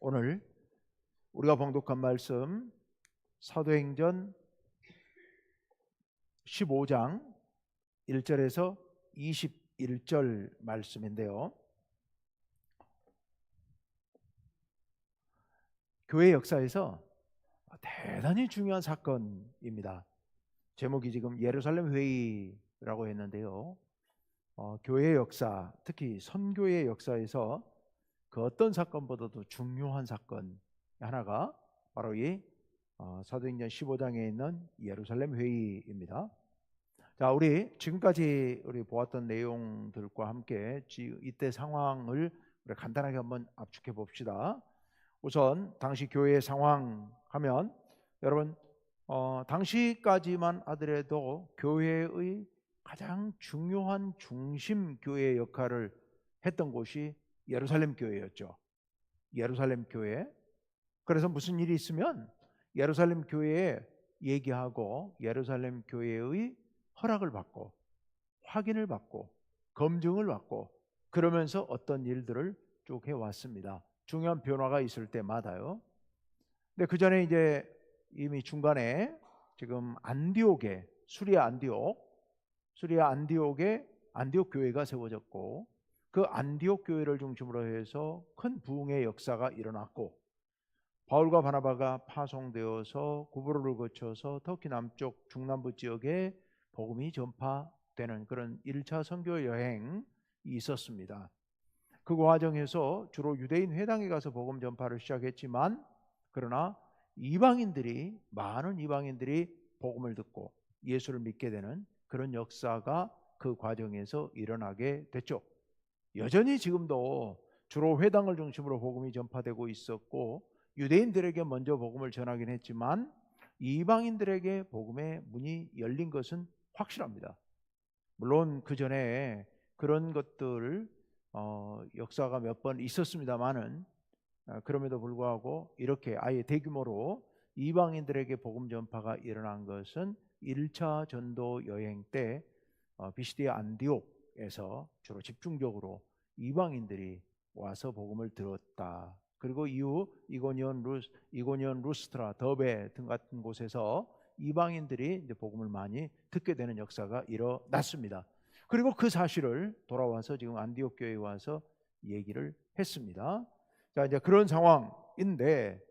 오늘 우리가 봉독한 말씀 사도행전 15장 1절에서 21절 말씀인데요. 교회 역사에서 대단히 중요한 사건입니다. 제목이 지금 예루살렘 회의라고 했는데요. 교회 역사, 특히 선교의 역사에서 그 어떤 사건보다도 중요한 사건 하나가 바로 이 사도행전 15장에 있는 예루살렘 회의입니다. 자, 우리 지금까지 우리 보았던 내용들과 함께 이때 상황을 우리 간단하게 한번 압축해 봅시다. 우선 당시 교회의 상황 하면 여러분 당시까지만 하더라도 교회의 가장 중요한 중심 교회 역할을 했던 곳이 예루살렘 교회였죠. 예루살렘 교회. 그래서 무슨 일이 있으면 예루살렘 교회에 얘기하고 예루살렘 교회의 허락을 받고 확인을 받고 검증을 받고 그러면서 어떤 일들을 쭉 해왔습니다. 중요한 변화가 있을 때마다요. 근데 그 전에 이제 이미 중간에 지금 안디옥에 수리아 안디옥에 안디옥 교회가 세워졌고 그 안디옥 교회를 중심으로 해서 큰 부흥의 역사가 일어났고 바울과 바나바가 파송되어서 구브로를 거쳐서 터키 남쪽 중남부 지역에 복음이 전파되는 그런 1차 선교 여행이 있었습니다. 그 과정에서 주로 유대인 회당에 가서 복음 전파를 시작했지만 그러나 많은 이방인들이 복음을 듣고 예수를 믿게 되는 그런 역사가 그 과정에서 일어나게 됐죠. 여전히 지금도 주로 회당을 중심으로 복음이 전파되고 있었고 유대인들에게 먼저 복음을 전하긴 했지만 이방인들에게 복음의 문이 열린 것은 확실합니다. 물론 그 전에 그런 것들 역사가 몇 번 있었습니다만은 그럼에도 불구하고 이렇게 아예 대규모로 이방인들에게 복음 전파가 일어난 것은 1차 전도 여행 때 비시디아 안디옥에서 주로 집중적으로 이방인들이 와서 복음을 들었다. 그리고 이후 이고니온, 루스트라, 더베 등 같은 곳에서 이방인들이 이제 복음을 많이 듣게 되는 역사가 일어났습니다. 그리고 그 사실을 돌아와서 지금 안디옥 교회에 와서 얘기를 했습니다. 자, 이제 그런 상황인데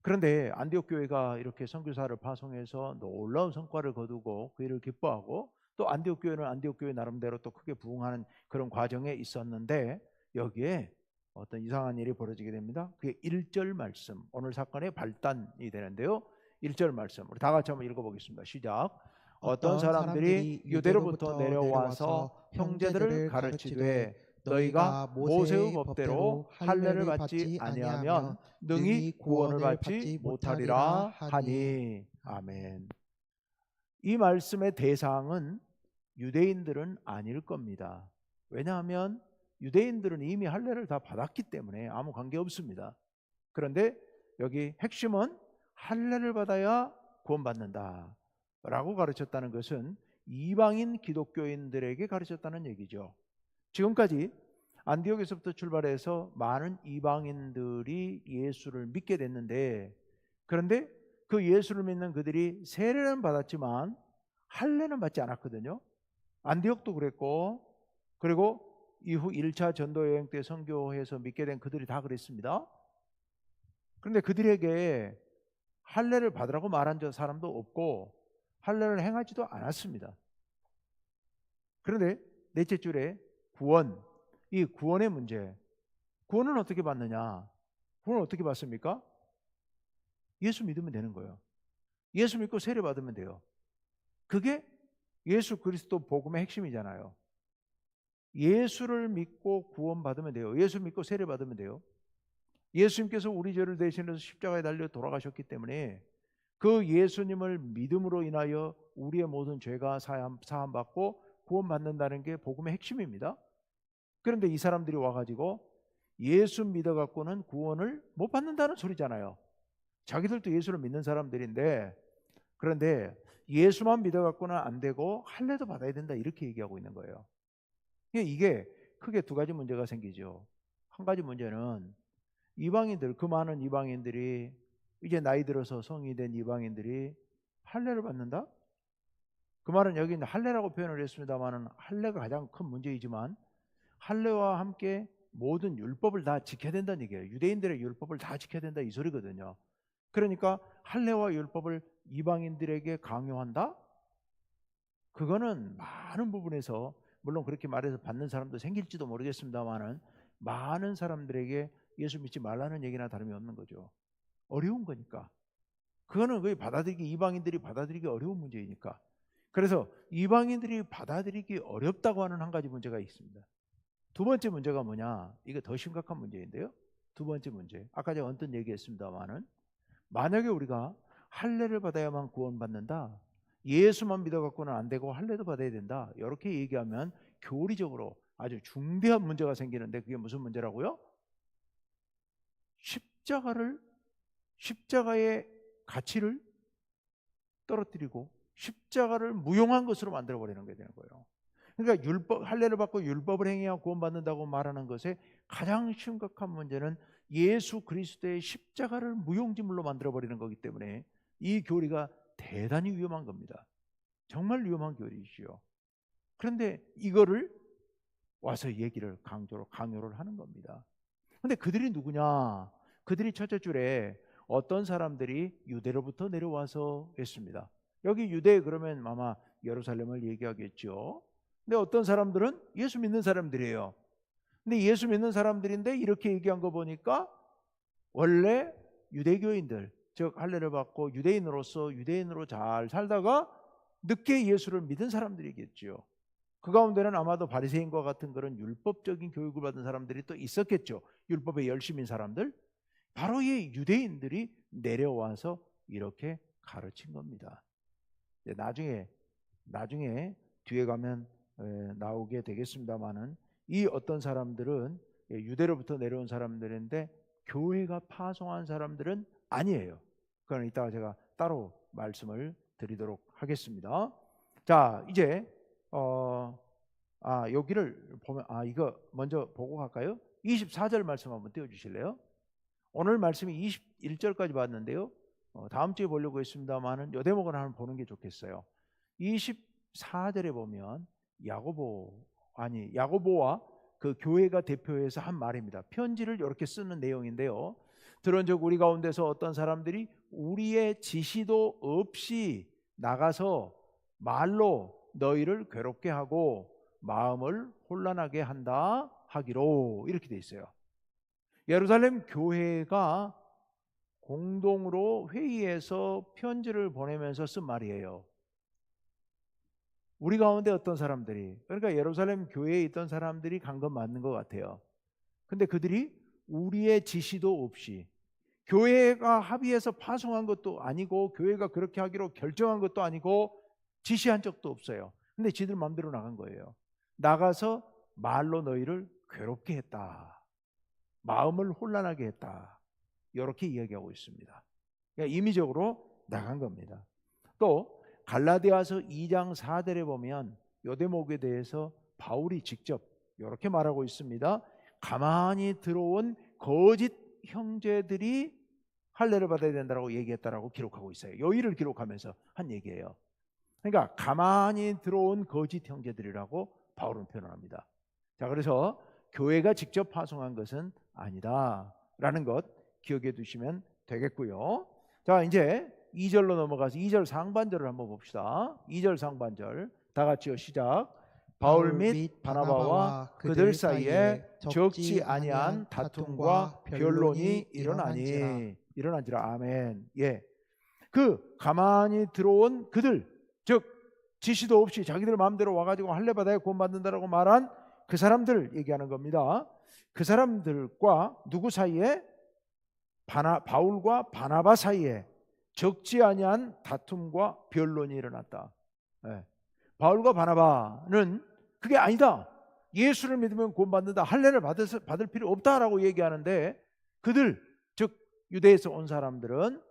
그런데 안디옥 교회가 이렇게 선교사를 파송해서 놀라운 성과를 거두고 그 일을 기뻐하고 또 안디옥 교회는 안디옥 교회 나름대로 또 크게 부흥하는 그런 과정에 있었는데 여기에 어떤 이상한 일이 벌어지게 됩니다. 그게 1절 말씀, 오늘 사건의 발단이 되는데요. 1절 말씀 우리 다 같이 한번 읽어보겠습니다. 시작. 어떤 사람들이 유대로부터 내려와서 형제들을 가르치되 너희가 모세의 법대로 할례를 받지 아니하면 능히 구원을 받지 못하리라 하니. 아멘. 이 말씀의 대상은 유대인들은 아닐 겁니다. 왜냐하면 유대인들은 이미 할례를 다 받았기 때문에 아무 관계 없습니다. 그런데 여기 핵심은 할례를 받아야 구원받는다 라고 가르쳤다는 것은 이방인 기독교인들에게 가르쳤다는 얘기죠. 지금까지 안디옥에서부터 출발해서 많은 이방인들이 예수를 믿게 됐는데 그런데 그 예수를 믿는 그들이 세례는 받았지만 할례는 받지 않았거든요. 안디옥도 그랬고 그리고 이후 1차 전도여행 때 선교해서 믿게 된 그들이 다 그랬습니다. 그런데 그들에게 할례를 받으라고 말한 사람도 없고 할례를 행하지도 않았습니다. 그런데 넷째 줄에 구원, 이 구원의 문제. 구원은 어떻게 받느냐? 구원은 어떻게 받습니까? 예수 믿으면 되는 거예요. 예수 믿고 세례 받으면 돼요. 그게 예수 그리스도 복음의 핵심이잖아요. 예수를 믿고 구원받으면 돼요. 예수 믿고 세례 받으면 돼요. 예수님께서 우리 죄를 대신해서 십자가에 달려 돌아가셨기 때문에 그 예수님을 믿음으로 인하여 우리의 모든 죄가 사함받고 구원받는다는 게 복음의 핵심입니다. 그런데 이 사람들이 와가지고 예수 믿어갖고는 구원을 못 받는다는 소리잖아요. 자기들도 예수를 믿는 사람들인데 그런데 예수만 믿어갖고는 안 되고 할례도 받아야 된다 이렇게 얘기하고 있는 거예요. 이게 크게 두 가지 문제가 생기죠. 한 가지 문제는 이방인들, 그 많은 이방인들이, 이제 나이 들어서 성이 된 이방인들이 할례를 받는다? 그 말은 여기는 할례라고 표현을 했습니다만은 할례가 가장 큰 문제이지만 할례와 함께 모든 율법을 다 지켜야 된다는 얘기예요. 유대인들의 율법을 다 지켜야 된다 이 소리거든요. 그러니까 할례와 율법을 이방인들에게 강요한다? 그거는 많은 부분에서, 물론 그렇게 말해서 받는 사람도 생길지도 모르겠습니다만은 많은 사람들에게 예수 믿지 말라는 얘기나 다름이 없는 거죠. 어려운 거니까. 그거는 거의 이방인들이 받아들이기 어려운 문제이니까. 그래서 이방인들이 받아들이기 어렵다고 하는 한 가지 문제가 있습니다. 두 번째 문제가 뭐냐? 이게 더 심각한 문제인데요. 두 번째 문제, 아까 제가 언뜻 얘기했습니다만은 만약에 우리가 할례를 받아야만 구원받는다, 예수만 믿어갖고는 안 되고 할례도 받아야 된다, 이렇게 얘기하면 교리적으로 아주 중대한 문제가 생기는데, 그게 무슨 문제라고요? 십자가의 가치를 떨어뜨리고 십자가를 무용한 것으로 만들어버리는 게 되는 거예요. 그러니까 할례를 받고 율법을 행해야 구원받는다고 말하는 것의 가장 심각한 문제는 예수 그리스도의 십자가를 무용지물로 만들어버리는 거기 때문에 이 교리가 대단히 위험한 겁니다. 정말 위험한 교리이지요. 그런데 이거를 와서 얘기를 강요를 하는 겁니다. 근데 그들이 누구냐? 그들이 첫째 줄에 어떤 사람들이 유대로부터 내려와서 했습니다. 여기 유대 그러면 아마 예루살렘을 얘기하겠죠. 근데 어떤 사람들은 예수 믿는 사람들이에요. 근데 예수 믿는 사람들인데 이렇게 얘기한 거 보니까 원래 유대교인들, 즉 할례를 받고 유대인으로 잘 살다가 늦게 예수를 믿은 사람들이겠죠. 그 가운데는 아마도 바리새인과 같은 그런 율법적인 교육을 받은 사람들이 또 있었겠죠. 율법에 열심인 사람들. 바로 이 유대인들이 내려와서 이렇게 가르친 겁니다. 나중에 뒤에 가면 나오게 되겠습니다만은 이 어떤 사람들은 유대로부터 내려온 사람들인데 교회가 파송한 사람들은 아니에요. 그건 이따가 제가 따로 말씀을 드리도록 하겠습니다. 자, 이제 여기를 보면 이거 먼저 보고 갈까요? 24절 말씀 한번 띄워주실래요? 오늘 말씀이 21절까지 봤는데요. 다음 주에 보려고 했습니다만은 이 대목을 한번 보는 게 좋겠어요. 24절에 보면 야고보와 그 교회가 대표해서 한 말입니다. 편지를 이렇게 쓰는 내용인데요. 들은즉 우리 가운데서 어떤 사람들이 우리의 지시도 없이 나가서 말로 너희를 괴롭게 하고 마음을 혼란하게 한다 하기로, 이렇게 돼 있어요. 예루살렘 교회가 공동으로 회의해서 편지를 보내면서 쓴 말이에요. 우리 가운데 어떤 사람들이, 그러니까 예루살렘 교회에 있던 사람들이 간 건 맞는 것 같아요. 근데 그들이 우리의 지시도 없이, 교회가 합의해서 파송한 것도 아니고 교회가 그렇게 하기로 결정한 것도 아니고 지시한 적도 없어요. 근데 지들 마음대로 나간 거예요. 나가서 말로 너희를 괴롭게 했다, 마음을 혼란하게 했다, 이렇게 이야기하고 있습니다. 그러니까 임의적으로 나간 겁니다. 또 갈라디아서 2장 4절에 보면 이 대목에 대해서 바울이 직접 이렇게 말하고 있습니다. 가만히 들어온 거짓 형제들이 할례를 받아야 된다고 얘기했다라고 기록하고 있어요. 여기를 기록하면서 한 얘기예요. 그러니까 가만히 들어온 거짓 형제들이라고 바울은 표현합니다. 자, 그래서 교회가 직접 파송한 것은 아니다라는 것 기억해 두시면 되겠고요. 자, 이제 2절로 넘어가서 2절 상반절을 한번 봅시다. 2절 상반절 다 같이요. 시작. 바울 및 바나바와 그들 사이에 적지 아니한 다툼과 변론이 일어난지라. 아멘. 예. 그 가만히 들어온 그들, 즉 지시도 없이 자기들 마음대로 와가지고 할례 받아야 구원받는다라고 말한 그 사람들 얘기하는 겁니다. 그 사람들과 누구 사이에? 바울과 바나바 사이에 적지 아니한 다툼과 변론이 일어났다. 네. 바울과 바나바는 그게 아니다, 예수를 믿으면 구원받는다, 할례를 받을 필요 없다라고 얘기하는데, 그들 즉 유대에서 온 사람들은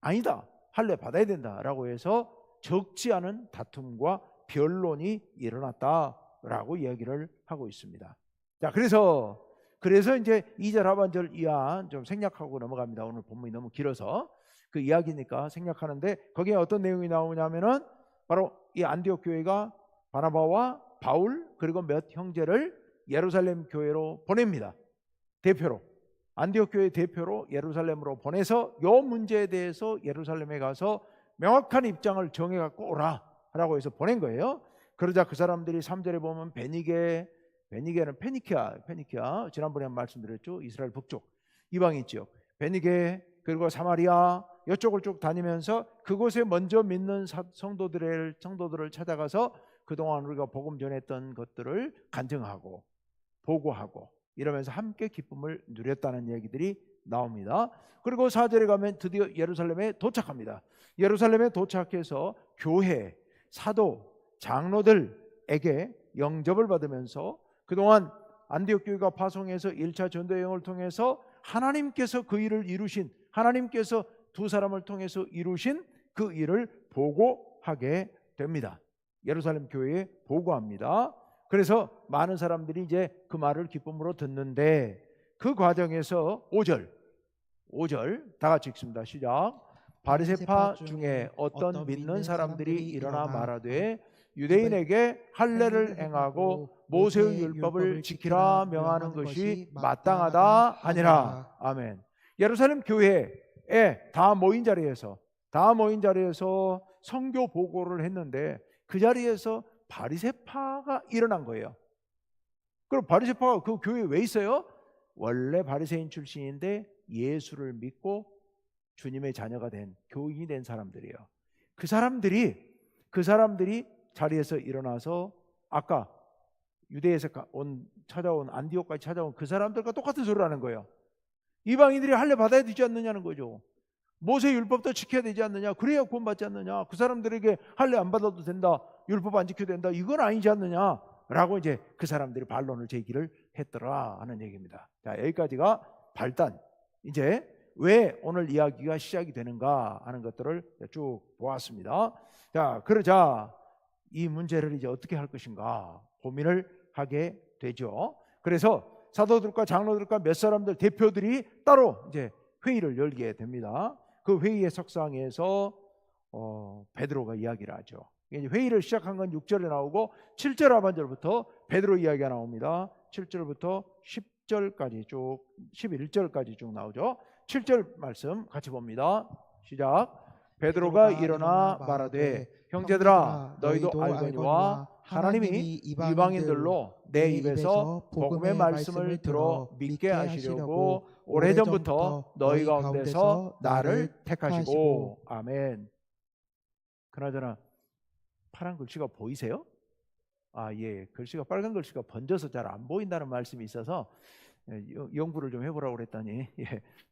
아니다, 할례 받아야 된다라고 해서 적지 않은 다툼과 변론이 일어났다라고 이야기를 하고 있습니다. 자, 그래서 그래서 이제 2절 하반절 이하 좀 생략하고 넘어갑니다. 오늘 본문이 너무 길어서 그 이야기니까 생략하는데, 거기에 어떤 내용이 나오냐면은 바로 이 안디옥 교회가 바나바와 바울 그리고 몇 형제를 예루살렘 교회로 보냅니다. 대표로, 안디옥 교회 대표로 예루살렘으로 보내서 이 문제에 대해서 예루살렘에 가서 명확한 입장을 정해 갖고 오라 라고 해서 보낸 거예요. 그러자 그 사람들이 3절에 보면 베니게는 페니키아 지난번에 한 말씀드렸죠. 이스라엘 북쪽 이방인 지역 베니게 그리고 사마리아 이쪽을 쭉 다니면서 그곳에 먼저 믿는 성도들을 찾아가서 그동안 우리가 복음 전했던 것들을 간증하고 보고하고 이러면서 함께 기쁨을 누렸다는 얘기들이 나옵니다. 그리고 4절에 가면 드디어 예루살렘에 도착합니다. 예루살렘에 도착해서 교회, 사도, 장로들에게 영접을 받으면서 그동안 안디옥 교회가 파송해서 1차 전도 여행을 통해서 하나님께서 그 일을 이루신, 하나님께서 두 사람을 통해서 이루신 그 일을 보고하게 됩니다. 예루살렘 교회에 보고합니다. 그래서 많은 사람들이 이제 그 말을 기쁨으로 듣는데, 그 과정에서 5절 다 같이 읽습니다. 시작. 바리새파 중에 어떤 믿는 사람들이 일어나 말하되 유대인에게 할례를 행하고 모세의 율법을 지키라 명하는 것이 마땅하다 하니라. 아멘. 예루살렘 교회에 다 모인 자리에서 선교 보고를 했는데, 그 자리에서 바리새파가 일어난 거예요. 그럼 바리새파가 그 교회에 왜 있어요? 원래 바리새인 출신인데 예수를 믿고 주님의 자녀가 된, 교인이 된 사람들이에요. 그 사람들이 자리에서 일어나서 아까 유대에서 찾아온 안디옥까지 찾아온 그 사람들과 똑같은 소리를 하는 거예요. 이방인들이 할례 받아야 되지 않느냐는 거죠. 모세 율법도 지켜야 되지 않느냐, 그래야 구원받지 않느냐, 그 사람들에게 할례 안 받아도 된다, 율법 안 지켜도 된다, 이건 아니지 않느냐 라고 이제 그 사람들이 반론을 제기를 했더라 하는 얘기입니다. 자, 여기까지가 발단. 이제 왜 오늘 이야기가 시작이 되는가 하는 것들을 쭉 보았습니다. 자, 그러자 이 문제를 이제 어떻게 할 것인가 고민을 하게 되죠. 그래서 사도들과 장로들과 몇 사람들 대표들이 따로 이제 회의를 열게 됩니다. 그 회의의 석상에서 베드로가 이야기를 하죠. 회의를 시작한 건 6절에 나오고 7절 하반절부터 베드로 이야기가 나옵니다. 7절부터 10절까지 쭉 11절까지 쭉 나오죠. 7절 말씀 같이 봅니다. 시작. 베드로가 일어나 말하되 형제들아 너희도 알거니와 하나님이 이방인들로 내 입에서 복음의 말씀을 들어 믿게 하시려고 오래전부터 너희 가운데서 나를 택하시고. 아멘. 그나저나 파란 글씨가 보이세요? 예, 글씨가 빨간 글씨가 번져서 잘 안 보인다는 말씀이 있어서 연구를 좀 해보라고 그랬더니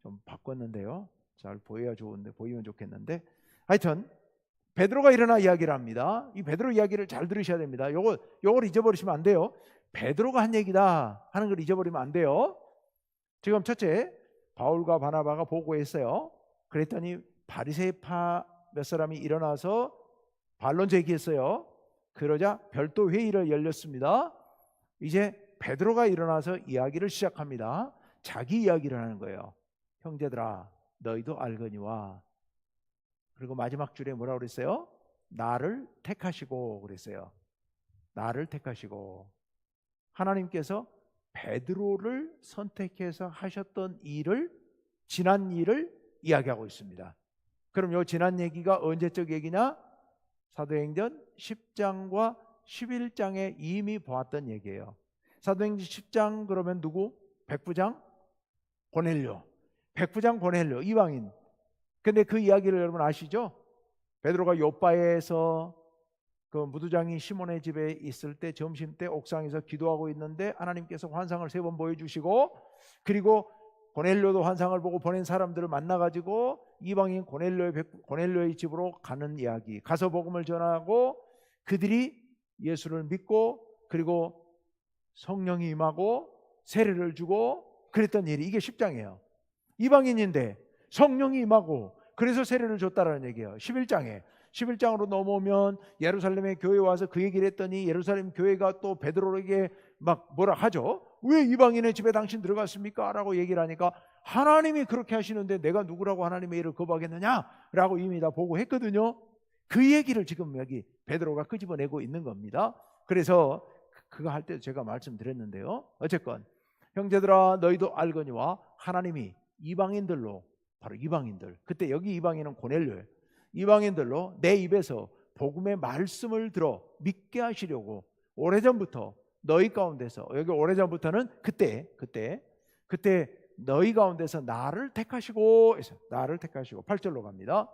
좀 바꿨는데요. 잘 보여야 좋은데, 보이면 좋겠는데, 하여튼 베드로가 일어나 이야기를 합니다. 이 베드로 이야기를 잘 들으셔야 됩니다. 요걸 잊어버리시면 안 돼요. 베드로가 한 얘기다 하는 걸 잊어버리면 안 돼요. 지금 첫째, 바울과 바나바가 보고했어요. 그랬더니 바리새파 몇 사람이 일어나서 반론 제기했어요. 그러자 별도 회의를 열렸습니다. 이제 베드로가 일어나서 이야기를 시작합니다. 자기 이야기를 하는 거예요. 형제들아 너희도 알거니와, 그리고 마지막 줄에 뭐라고 그랬어요? 나를 택하시고 그랬어요. 나를 택하시고. 하나님께서 베드로를 선택해서 하셨던 일을, 지난 일을 이야기하고 있습니다. 그럼 요 지난 얘기가 언제적 얘기냐? 사도행전 10장과 11장에 이미 보았던 얘기예요. 사도행전 10장 그러면 누구? 백부장 고넬료. 백부장 고넬료, 이방인. 근데 그 이야기를 여러분 아시죠? 베드로가 요바에서 그 무두장이 시몬의 집에 있을 때 점심 때 옥상에서 기도하고 있는데 하나님께서 환상을 3번 보여주시고, 그리고 고넬료도 환상을 보고 보낸 사람들을 만나가지고 이방인 고넬료의 집으로 가는 이야기, 가서 복음을 전하고 그들이 예수를 믿고 그리고 성령이 임하고 세례를 주고 그랬던 일이, 이게 10장이에요. 이방인인데 성령이 임하고 그래서 세례를 줬다라는 얘기예요. 11장으로 넘어오면 예루살렘의 교회에 와서 그 얘기를 했더니 예루살렘 교회가 또 베드로에게 막 뭐라 하죠. 왜 이방인의 집에 당신 들어갔습니까? 라고 얘기를 하니까 하나님이 그렇게 하시는데 내가 누구라고 하나님의 일을 거부하겠느냐? 라고 이미 다 보고했거든요. 그 얘기를 지금 여기 베드로가 끄집어내고 있는 겁니다. 그래서 그거 할 때 제가 말씀드렸는데요. 어쨌건 형제들아 너희도 알거니와 하나님이 이방인들로, 바로 이방인들, 그때 여기 이방인은 고넬료예요. 이방인들로 내 입에서 복음의 말씀을 들어 믿게 하시려고 오래전부터 너희 가운데서, 여기 오래전부터는 그때 너희 가운데서 나를 택하시고, 나를 택하시고 8절로 갑니다.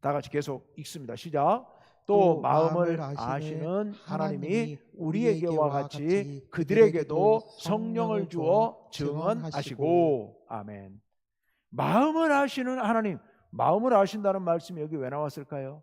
다 같이 계속 읽습니다. 시작. 또 마음을 아시는 하나님이 우리에게와 같이 그들에게도 성령을 주어 증언하시고. 아멘. 마음을 아시는 하나님, 마음을 아신다는 말씀이 여기 왜 나왔을까요?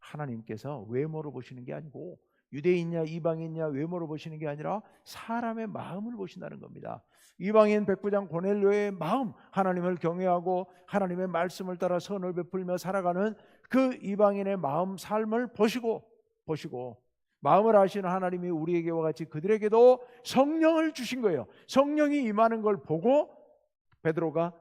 하나님께서 외모로 보시는 게 아니고 유대인이냐 이방인이냐 외모로 보시는 게 아니라 사람의 마음을 보신다는 겁니다. 이방인 백부장 고넬료의 마음, 하나님을 경외하고 하나님의 말씀을 따라 선을 베풀며 살아가는 그 이방인의 마음, 삶을 보시고 마음을 아시는 하나님이 우리에게와 같이 그들에게도 성령을 주신 거예요. 성령이 임하는 걸 보고 베드로가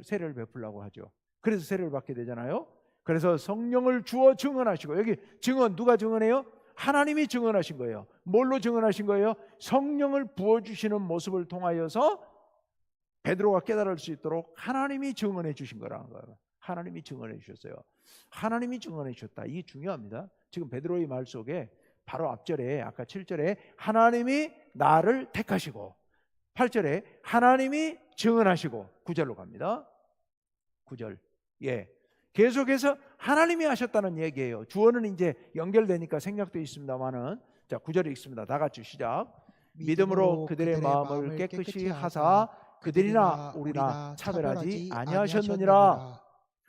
세례를 베풀라고 하죠. 그래서 세례를 받게 되잖아요. 그래서 성령을 주어 증언하시고, 여기 증언 누가 증언해요? 하나님이 증언하신 거예요. 뭘로 증언하신 거예요? 성령을 부어주시는 모습을 통하여서 베드로가 깨달을 수 있도록 하나님이 증언해 주신 거라는 거예요. 하나님이 증언해 주셨어요. 하나님이 증언해 주셨다. 이게 중요합니다. 지금 베드로의 말 속에 바로 앞절에 아까 7절에 하나님이 나를 택하시고 8절에 하나님이 증언하시고 9절로 갑니다. 9절. 예. 계속해서 하나님이 하셨다는 얘기예요. 주어는 이제 연결되니까 생략되어 있습니다만은, 자 9절에 읽습니다. 다 같이 시작. 믿음으로 그들의 마음을 깨끗이 하사 그들이나 우리나 차별하지 아니하셨느니라.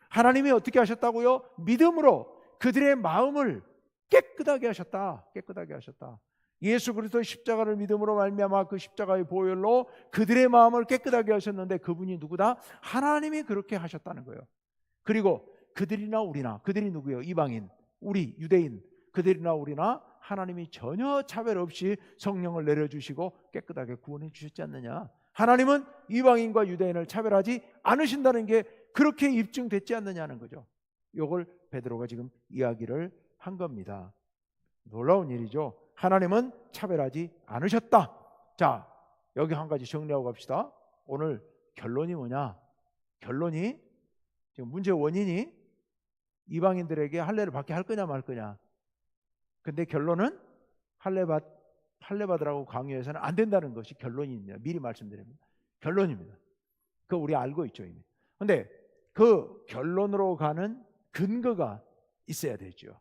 하나님이 어떻게 하셨다고요? 믿음으로 그들의 마음을 깨끗하게 하셨다. 깨끗하게 하셨다. 예수 그리스도의 십자가를 믿음으로 말미암아 그 십자가의 보혈로 그들의 마음을 깨끗하게 하셨는데 그분이 누구다? 하나님이 그렇게 하셨다는 거예요. 그리고 그들이나 우리나, 그들이 누구예요? 이방인, 우리 유대인, 그들이나 우리나 하나님이 전혀 차별 없이 성령을 내려주시고 깨끗하게 구원해 주셨지 않느냐. 하나님은 이방인과 유대인을 차별하지 않으신다는 게 그렇게 입증됐지 않느냐는 거죠. 이걸 베드로가 지금 이야기를 한 겁니다. 놀라운 일이죠. 하나님은 차별하지 않으셨다. 자, 여기 한 가지 정리하고 갑시다. 오늘 결론이 뭐냐? 결론이 지금 문제의 원인이 이방인들에게 할례를 받게 할 거냐 말 거냐. 근데 결론은 할례 받으라고 강요해서는 안 된다는 것이 결론입니다. 미리 말씀드립니다. 결론입니다. 그거 우리 알고 있죠 이미. 근데 그 결론으로 가는 근거가 있어야 되죠.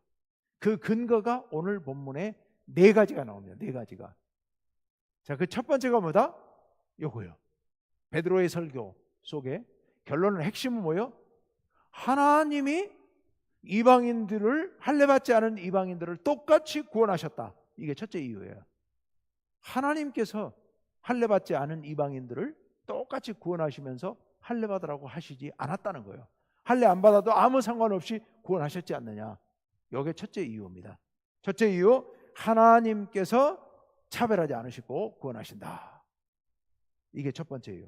그 근거가 오늘 본문에 4가지가 나옵니다. 4가지가. 자, 그 첫 번째가 뭐다? 요거요. 베드로의 설교 속에 결론은 핵심은 뭐예요? 하나님이 이방인들을, 할례받지 않은 이방인들을 똑같이 구원하셨다. 이게 첫째 이유예요. 하나님께서 할례받지 않은 이방인들을 똑같이 구원하시면서 할례받으라고 하시지 않았다는 거예요. 할례 안 받아도 아무 상관없이 구원하셨지 않느냐. 이게 첫째 이유입니다. 첫째 이유, 하나님께서 차별하지 않으시고 구원하신다. 이게 첫 번째 이유.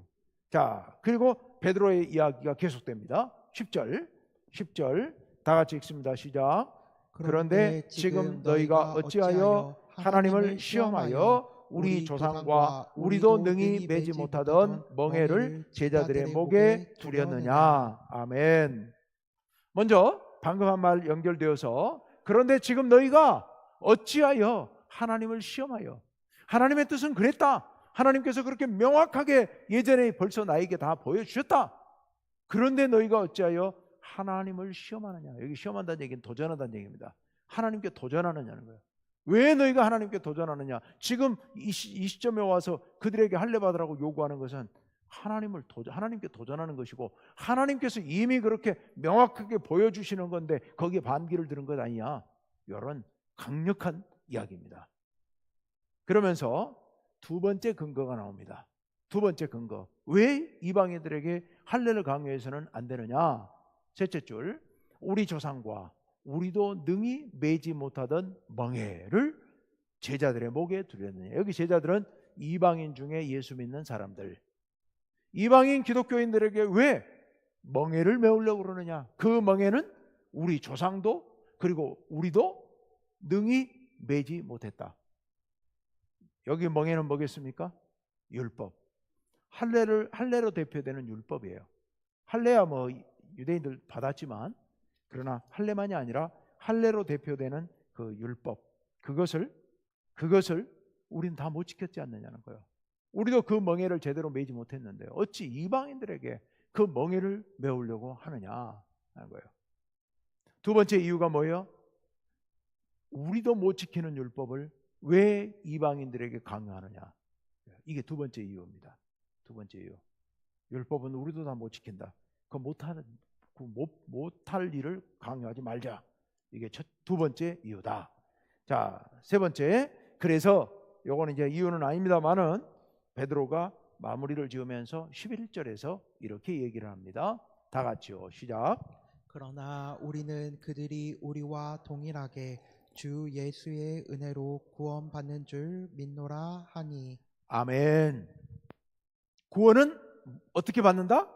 자, 그리고 베드로의 이야기가 계속됩니다. 10절 다 같이 읽습니다. 시작. 그런데 지금 너희가 어찌하여 하나님을 시험하여 우리 조상과 우리도 능히 매지 못하던 멍에를 제자들의 목에 두렸느냐. 아멘. 먼저 방금 한 말 연결되어서, 그런데 지금 너희가 어찌하여 하나님을 시험하여, 하나님의 뜻은 그랬다. 하나님께서 그렇게 명확하게 예전에 벌써 나에게 다 보여주셨다. 그런데 너희가 어찌하여 하나님을 시험하느냐. 여기 시험한다는 얘기는 도전한다는 얘기입니다. 하나님께 도전하느냐는 거예요. 왜 너희가 하나님께 도전하느냐. 지금 이 시점에 와서 그들에게 할례 받으라고 요구하는 것은 하나님께 도전하는 것이고, 하나님께서 이미 그렇게 명확하게 보여주시는 건데 거기에 반기를 드는 것 아니냐. 이런 강력한 이야기입니다. 그러면서 두 번째 근거가 나옵니다. 두 번째 근거. 왜 이방인들에게 할례를 강요해서는 안 되느냐. 셋째 줄, 우리 조상과 우리도 능히 매지 못하던 멍에를 제자들의 목에 두렸느냐. 여기 제자들은 이방인 중에 예수 믿는 사람들, 이방인 기독교인들에게 왜 멍에를 메우려고 그러느냐? 그 멍에는 우리 조상도 그리고 우리도 능히 매지 못했다. 여기 멍에는 뭐겠습니까? 율법. 할례로 대표되는 율법이에요. 할례야 뭐 유대인들 받았지만, 그러나 할례만이 아니라 할례로 대표되는 그 율법, 그것을 우리는 다 못 지켰지 않느냐는 거예요. 우리도 그 멍에를 제대로 매지 못했는데 어찌 이방인들에게 그 멍에를 메우려고 하느냐 하는 거예요. 두 번째 이유가 뭐예요? 우리도 못 지키는 율법을 왜 이방인들에게 강요하느냐? 이게 두 번째 이유입니다. 두 번째 이유. 율법은 우리도 다 못 지킨다. 그 못할 일을 강요하지 말자. 이게 두 번째 이유다. 자, 세 번째. 그래서 요거는 이제 이유는 아닙니다만은 베드로가 마무리를 지으면서 11절에서 이렇게 얘기를 합니다. 다 같이요. 시작. 그러나 우리는 그들이 우리와 동일하게 주 예수의 은혜로 구원받는 줄 믿노라 하니. 아멘. 구원은 어떻게 받는다?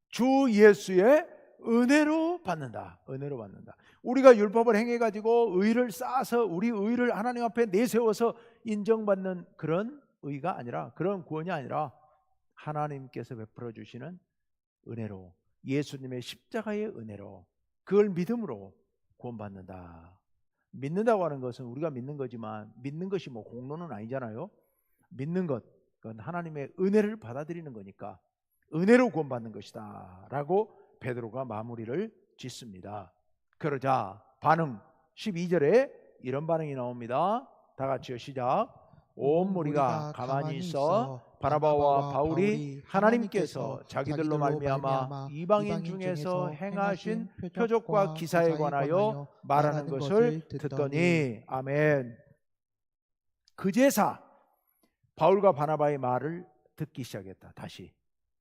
주 예수의 은혜로 받는다. 은혜로 받는다. 우리가 율법을 행해 가지고 의를 쌓아서 우리 의를 하나님 앞에 내세워서 인정받는 그런 의가 아니라, 그런 구원이 아니라 하나님께서 베풀어 주시는 은혜로, 예수님의 십자가의 은혜로, 그걸 믿음으로 구원받는다. 믿는다고 하는 것은 우리가 믿는 거지만, 믿는 것이 뭐 공로는 아니잖아요. 믿는 것, 그건 하나님의 은혜를 받아들이는 거니까 은혜로 구원받는 것이다 라고 베드로가 마무리를 짓습니다. 그러자 반응, 12절에 이런 반응이 나옵니다. 다 같이요. 시작. 온 무리가 가만히 있어 바나바와 바울이 하나님께서 자기들로 말미암아 이방인 중에서 행하신 표적과 기사에 관하여 말하는 것을 듣더니. 아멘. 그제사 바울과 바나바의 말을 듣기 시작했다. 다시.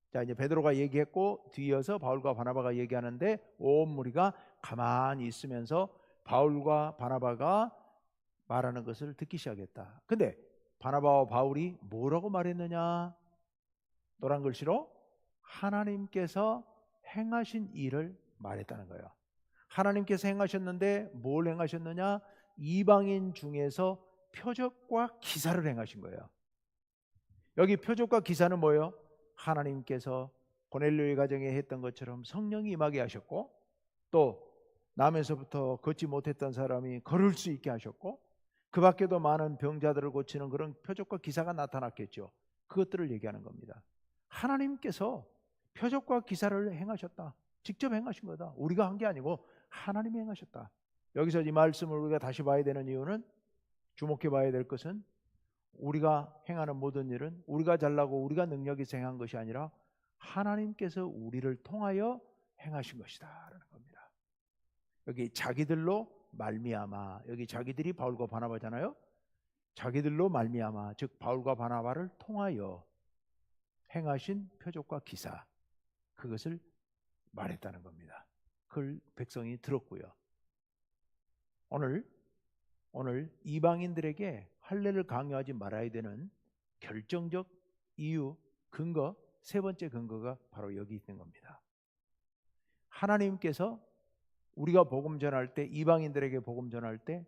자, 이제 베드로가 얘기했고 뒤이어서 바울과 바나바가 얘기하는데 온 무리가 가만히 있으면서 바울과 바나바가 말하는 것을 듣기 시작했다. 근데 바나바와 바울이 뭐라고 말했느냐? 노란 글씨로 하나님께서 행하신 일을 말했다는 거예요. 하나님께서 행하셨는데 뭘 행하셨느냐? 이방인 중에서 표적과 기사를 행하신 거예요. 여기 표적과 기사는 뭐예요? 하나님께서 고넬료의 가정에 했던 것처럼 성령이 임하게 하셨고, 또 남에서부터 걷지 못했던 사람이 걸을 수 있게 하셨고, 그 밖에도 많은 병자들을 고치는 그런 표적과 기사가 나타났겠죠. 그것들을 얘기하는 겁니다. 하나님께서 표적과 기사를 행하셨다. 직접 행하신 거다. 우리가 한 게 아니고 하나님이 행하셨다. 여기서 이 말씀을 우리가 다시 봐야 되는 이유는, 주목해 봐야 될 것은, 우리가 행하는 모든 일은 우리가 잘나고 우리가 능력이 행한 것이 아니라 하나님께서 우리를 통하여 행하신 것이다 라는 겁니다. 여기 자기들로 말미암아, 여기 자기들이 바울과 바나바잖아요. 자기들로 말미암아, 즉 바울과 바나바를 통하여 행하신 표적과 기사, 그것을 말했다는 겁니다. 그걸 백성이 들었고요. 오늘 이방인들에게 할례를 강요하지 말아야 되는 결정적 이유, 근거, 세 번째 근거가 바로 여기 있는 겁니다. 하나님께서 우리가 복음 전할 때, 이방인들에게 복음 전할 때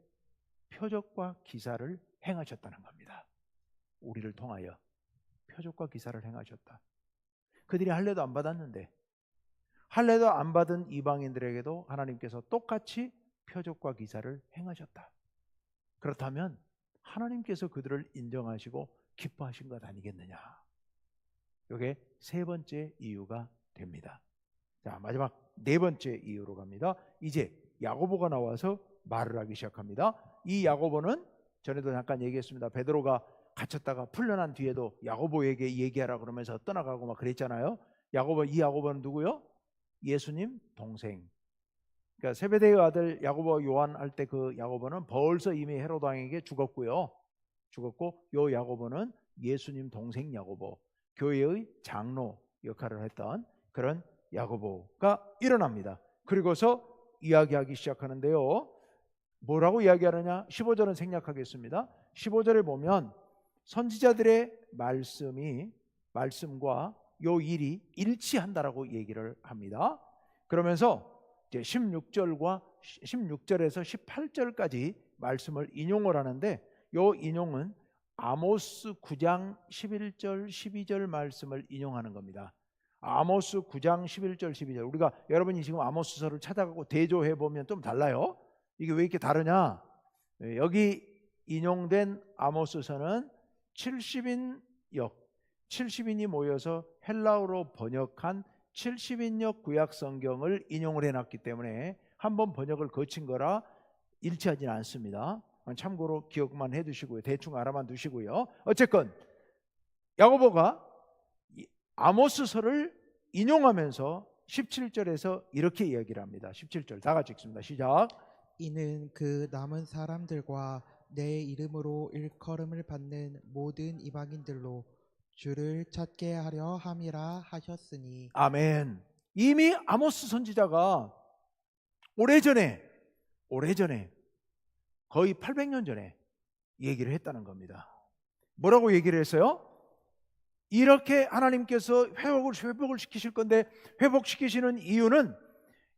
표적과 기사를 행하셨다는 겁니다. 우리를 통하여 표적과 기사를 행하셨다. 그들이 할례도 안 받았는데, 할례도 안 받은 이방인들에게도 하나님께서 똑같이 표적과 기사를 행하셨다. 그렇다면 하나님께서 그들을 인정하시고 기뻐하신 것 아니겠느냐. 이게 세 번째 이유가 됩니다. 자, 마지막 네 번째 이유로 갑니다. 이제 야고보가 나와서 말을 하기 시작합니다. 이 야고보는 전에도 잠깐 얘기했습니다. 베드로가 갇혔다가 풀려난 뒤에도 야고보에게 얘기하라 그러면서 떠나가고 막 그랬잖아요. 이 야고보는 누구요? 예수님 동생. 그러니까 세베대의 아들 야고보 요한 할 때 그 야고보는 벌써 이미 헤로드 왕에게 죽었고, 요 야고보는 예수님 동생 야고보, 교회의 장로 역할을 했던 그런 야고보가 일어납니다. 그리고서 이야기하기 시작하는데요. 뭐라고 이야기하느냐? 15절은 생략하겠습니다. 15절에 보면 선지자들의 말씀과 요 일이 일치한다라고 얘기를 합니다. 그러면서 이제 16절에서 18절까지 말씀을 인용을 하는데, 요 인용은 아모스 9장 11절 12절 말씀을 인용하는 겁니다. 아모스 9장 11절 12절. 우리가 여러분이 지금 아모스서를 찾아가고 대조해 보면 좀 달라요. 이게 왜 이렇게 다르냐? 여기 인용된 아모스서는 70인이 모여서 헬라어로 번역한 70인역 구약 성경을 인용을 해놨기 때문에 한번 번역을 거친 거라 일치하지는 않습니다. 참고로 기억만 해두시고요. 대충 알아만 두시고요. 어쨌건 야고보가 아모스서를 인용하면서 17절에서 이렇게 이야기를 합니다. 17절 다 같이 읽습니다. 시작. 이는 그 남은 사람들과 내 이름으로 일컬음을 받는 모든 이방인들로 주를 찾게 하려 함이라 하셨으니. 아멘. 이미 아모스 선지자가 오래전에 거의 800년 전에 얘기를 했다는 겁니다. 뭐라고 얘기를 했어요? 이렇게 하나님께서 회복을 시키실 건데, 회복시키시는 이유는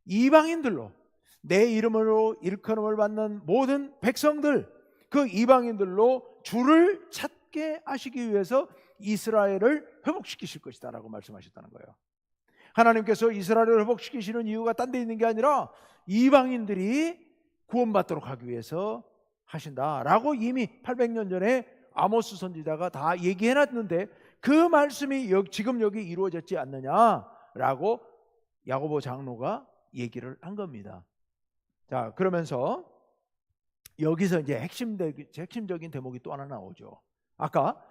이방인들로, 내 이름으로 일컬음을 받는 모든 백성들, 그 이방인들로 주를 찾게 하시기 위해서 이스라엘을 회복시키실 것이다 라고 말씀하셨다는 거예요. 하나님께서 이스라엘을 회복시키시는 이유가 딴 데 있는 게 아니라 이방인들이 구원받도록 하기 위해서 하신다라고 이미 800년 전에 아모스 선지자가 다 얘기해놨는데, 그 말씀이 지금 여기 이루어졌지 않느냐라고 야고보 장로가 얘기를 한 겁니다. 자, 그러면서 여기서 이제 핵심적인 대목이 또 하나 나오죠. 아까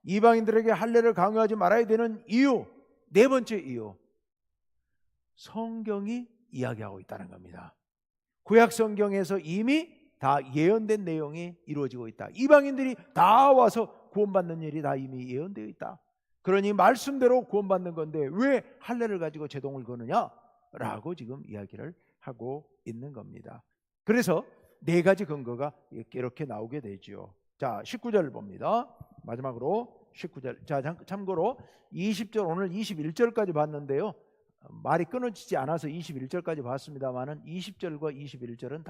이방인들에게 할례를 강요하지 말아야 되는 이유, 네 번째 이유, 성경이 이야기하고 있다는 겁니다. 구약 성경에서 이미 다 예언된 내용이 이루어지고 있다. 이방인들이 다 와서 구원받는 일이 다 이미 예언되어 있다. 그러니 말씀대로 구원받는 건데 왜 할례를 가지고 제동을 거느냐라고 지금 이야기를 하고 있는 겁니다. 그래서 네 가지 근거가 이렇게 나오게 되죠. 자, 19절을 봅니다. 마지막으로 19절. 자, 참고로 20절, 오늘 21절까지 봤는데요. 말이 끊어지지 않아서 21절까지 봤습니다만은 20절과 21절은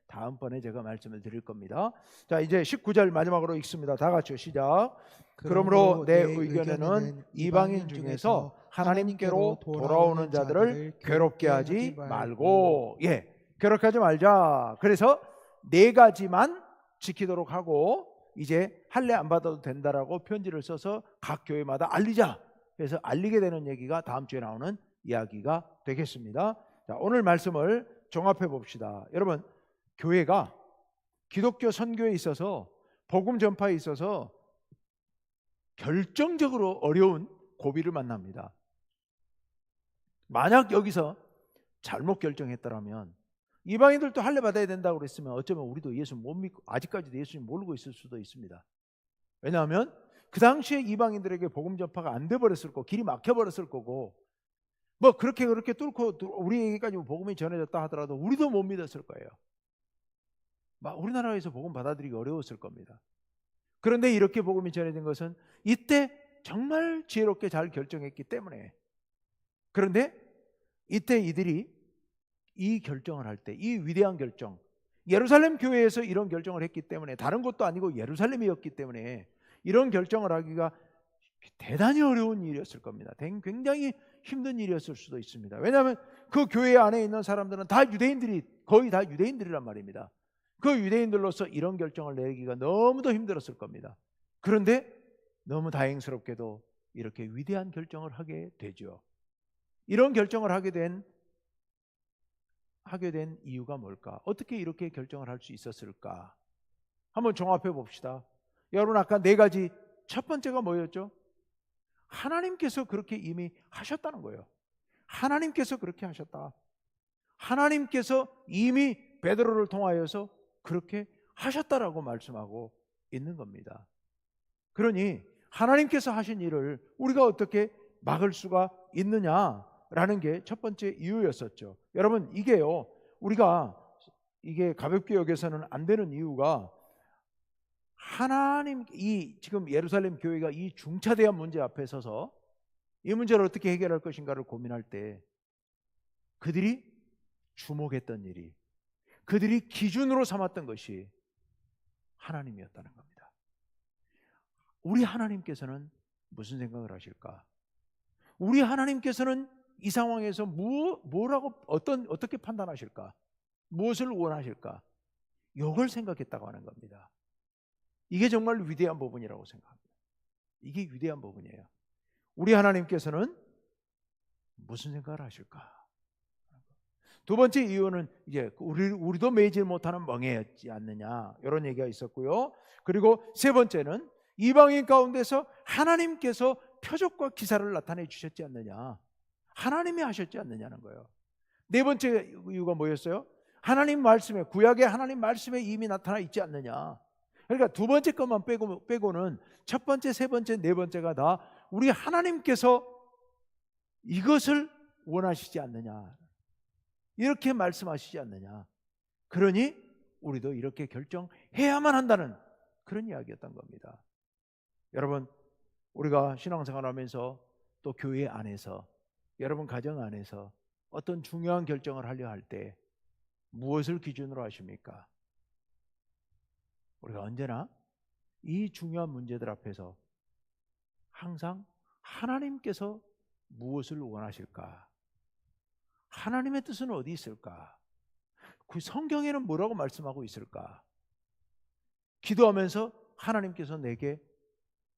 다음번에 제가 말씀을 드릴 겁니다. 자, 이제 19절 마지막으로 읽습니다. 다 같이요. 시작. 그러므로 내 의견에는 이방인 중에서 하나님께로 돌아오는 자들을 괴롭게 하지 말고, 괴롭게 하지 말자. 그래서 네 가지만 지키도록 하고, 이제 할례 안 받아도 된다라고 편지를 써서 각 교회마다 알리자. 그래서 알리게 되는 얘기가 다음 주에 나오는 이야기가 되겠습니다. 자, 오늘 말씀을 종합해 봅시다. 여러분, 교회가 기독교 선교에 있어서, 복음 전파에 있어서 결정적으로 어려운 고비를 만납니다. 만약 여기서 잘못 결정했더라면, 이방인들도 할례 받아야 된다고 그랬으면 어쩌면 우리도 예수 못 믿고 아직까지도 예수님 모르고 있을 수도 있습니다. 왜냐하면 그 당시에 이방인들에게 복음 전파가 안 돼 버렸을 거고, 길이 막혀 버렸을 거고, 뭐 그렇게 뚫고 우리에게까지 복음이 전해졌다 하더라도 우리도 못 믿었을 거예요. 막 우리나라에서 복음 받아들이기 어려웠을 겁니다. 그런데 이렇게 복음이 전해진 것은 이때 정말 지혜롭게 잘 결정했기 때문에. 그런데 이때 이들이 이 결정을 할 때, 이 위대한 결정, 예루살렘 교회에서 이런 결정을 했기 때문에, 다른 곳도 아니고 예루살렘이었기 때문에 이런 결정을 하기가 대단히 어려운 일이었을 겁니다. 굉장히 힘든 일이었을 수도 있습니다. 왜냐하면 그 교회 안에 있는 사람들은 다 유대인들이, 거의 다 유대인들이란 말입니다. 그 유대인들로서 이런 결정을 내기가 너무도 힘들었을 겁니다. 그런데 너무 다행스럽게도 이렇게 위대한 결정을 하게 되죠. 이런 결정을 하게 된 이유가 뭘까? 어떻게 이렇게 결정을 할 수 있었을까? 한번 종합해 봅시다. 여러분, 아까 네 가지, 첫 번째가 뭐였죠? 하나님께서 그렇게 이미 하셨다는 거예요. 하나님께서 그렇게 하셨다. 하나님께서 이미 베드로를 통하여서 그렇게 하셨다라고 말씀하고 있는 겁니다. 그러니 하나님께서 하신 일을 우리가 어떻게 막을 수가 있느냐라는 게 첫 번째 이유였었죠. 여러분, 이게요, 우리가 이게 가볍게 여겨서는 안 되는 이유가, 하나님, 이 지금 예루살렘 교회가 이 중차대한 문제 앞에 서서 이 문제를 어떻게 해결할 것인가를 고민할 때 그들이 주목했던 일이, 그들이 기준으로 삼았던 것이 하나님이었다는 겁니다. 우리 하나님께서는 무슨 생각을 하실까? 우리 하나님께서는 이 상황에서 뭐라고 어떻게 판단하실까? 무엇을 원하실까? 이걸 생각했다고 하는 겁니다. 이게 정말 위대한 부분이라고 생각합니다. 이게 위대한 부분이에요. 우리 하나님께서는 무슨 생각을 하실까? 두 번째 이유는 이제 우리도 매지 못하는 멍에였지 않느냐, 이런 얘기가 있었고요. 그리고 세 번째는 이방인 가운데서 하나님께서 표적과 기사를 나타내 주셨지 않느냐, 하나님이 하셨지 않느냐는 거예요. 네 번째 이유가 뭐였어요? 하나님 말씀에, 구약의 하나님 말씀에 이미 나타나 있지 않느냐. 그러니까 두 번째 것만 빼고는 첫 번째, 세 번째, 네 번째가 다 우리 하나님께서 이것을 원하시지 않느냐, 이렇게 말씀하시지 않느냐. 그러니 우리도 이렇게 결정해야만 한다는 그런 이야기였던 겁니다. 여러분, 우리가 신앙생활하면서 또 교회 안에서, 여러분 가정 안에서 어떤 중요한 결정을 하려 할 때 무엇을 기준으로 하십니까? 우리가 언제나 이 중요한 문제들 앞에서 항상 하나님께서 무엇을 원하실까? 하나님의 뜻은 어디 있을까? 그 성경에는 뭐라고 말씀하고 있을까? 기도하면서 하나님께서 내게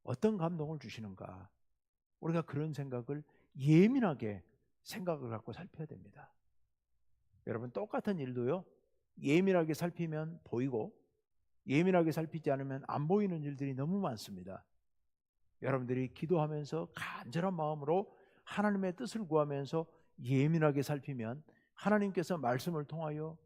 어떤 감동을 주시는가? 우리가 그런 생각을 예민하게 생각을 갖고 살펴야 됩니다. 여러분, 똑같은 일도요, 예민하게 살피면 보이고 예민하게 살피지 않으면 안 보이는 일들이 너무 많습니다. 여러분들이 기도하면서 간절한 마음으로 하나님의 뜻을 구하면서 예민하게 살피면 하나님께서 말씀을 통하여,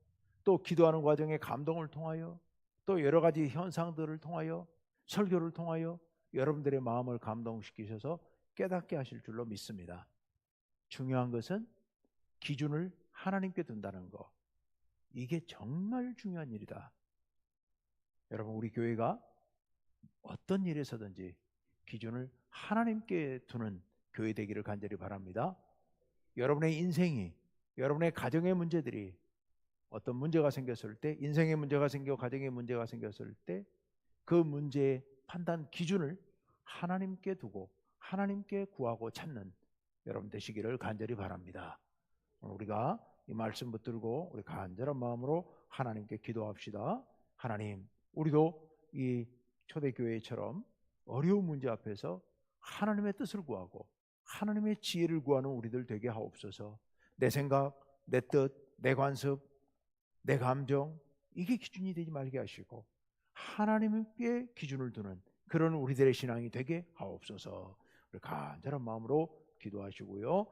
또 기도하는 과정에 감동을 통하여, 또 여러 가지 현상들을 통하여, 설교를 통하여 여러분들의 마음을 감동시키셔서 깨닫게 하실 줄로 믿습니다. 중요한 것은 기준을 하나님께 둔다는 거, 이게 정말 중요한 일이다. 여러분, 우리 교회가 어떤 일에서든지 기준을 하나님께 두는 교회 되기를 간절히 바랍니다. 여러분의 인생이, 여러분의 가정의 문제들이 어떤 문제가 생겼을 때, 인생의 문제가 생겨 가정의 문제가 생겼을 때 그 문제의 판단 기준을 하나님께 두고 하나님께 구하고 찾는 여러분 되시기를 간절히 바랍니다. 오늘 우리가 이 말씀 붙들고 우리 간절한 마음으로 하나님께 기도합시다. 하나님, 우리도 이 초대교회처럼 어려운 문제 앞에서 하나님의 뜻을 구하고 하나님의 지혜를 구하는 우리들 되게 하옵소서. 내 생각, 내 뜻, 내 관습, 내 감정, 이게 기준이 되지 말게 하시고 하나님께 기준을 두는 그런 우리들의 신앙이 되게 하옵소서. 간절한 마음으로 기도하시고요.